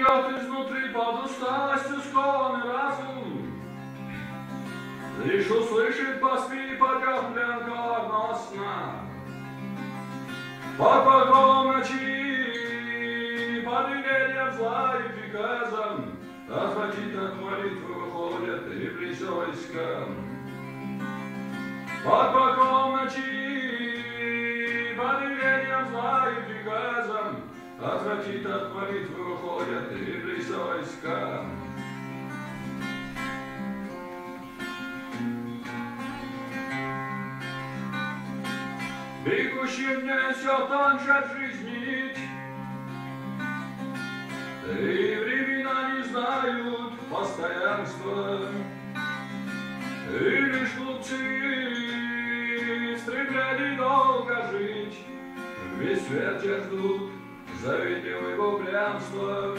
живет изнутри под усталостью скованный разум. Лишь услышит поспи, пока пленка односна. Под покровом ночи, под велением зла и приказом, отвратить от молитвы выходят и близ войска. Под покровом ночи, под велением зла и приказом, отвратить от молитвы выходят и близ войска. Бегущим несет он же от жизни нить, и времена не знают постоянства, и лишь глупцы стремления долго жить, весь свет те ждут завидливого упрямства,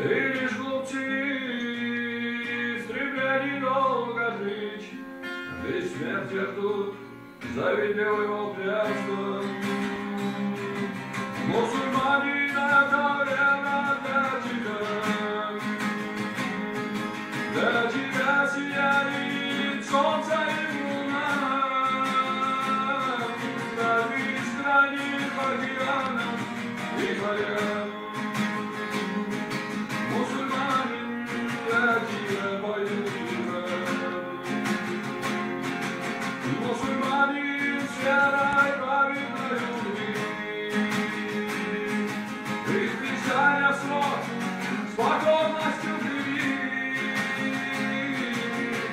и лишь глупцы стремления долго жить, весь смерть те ждут завидливого упрямства. Мусульмане на время для тебя сияет солнце и луна, на бескрайних океанах и морях. Мусульмане для тебя поют мусульмане с верой праведной любви, их писания слов с покорностью привели,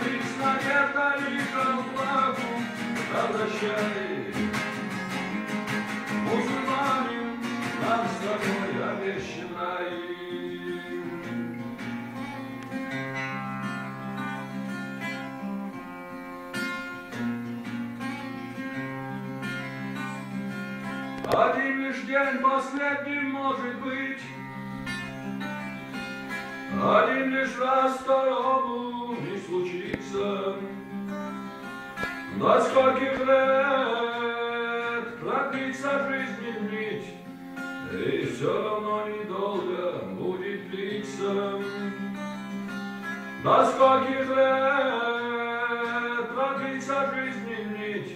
ты с надеждой к Аллаху обращай. Мусульмане, нам с тобой обещан рай. Один лишь день последним может быть, один лишь раз второму не случится. До скольких лет продлится жизнь нить, и все равно недолго будет длиться. До скольких лет продлится жизнь нить,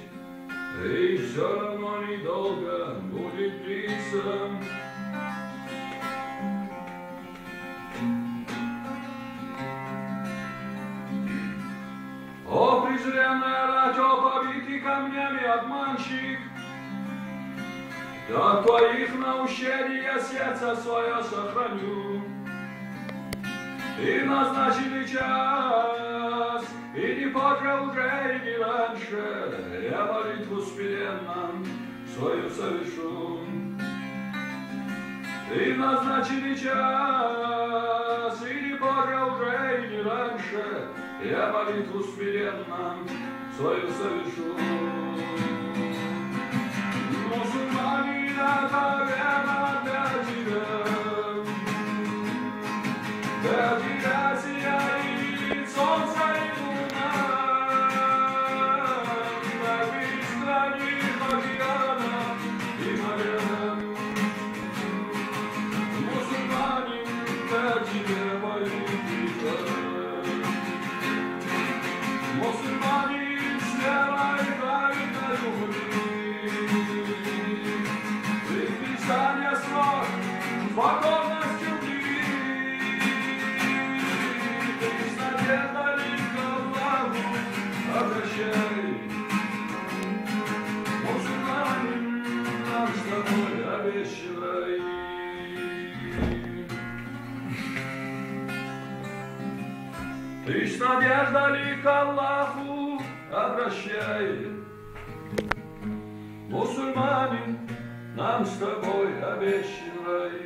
и все равно недолго будет длиться. О, презренная рать, о, побитый камнями обманщик, до твоих наущений я сердце свое сохраню. И назначили час, и не позже уже, и не раньше, я молитву смиренно свою совершу. И назначили час, и не позже уже, и не раньше, я молитву смиренно свою совершу. Мусульмане, это верно для тебя сияет солнце и луна, на бескрайних океанах и морях. Мусульмане, для тебя молитва. Мусульмане с верой праведной любви, их писания слов с покорностью обращай. Мусульмане, нам с тобой обещан рай. Ты с надеждой к Аллаху обращай. Мусульмане, нам с тобой обещан рай.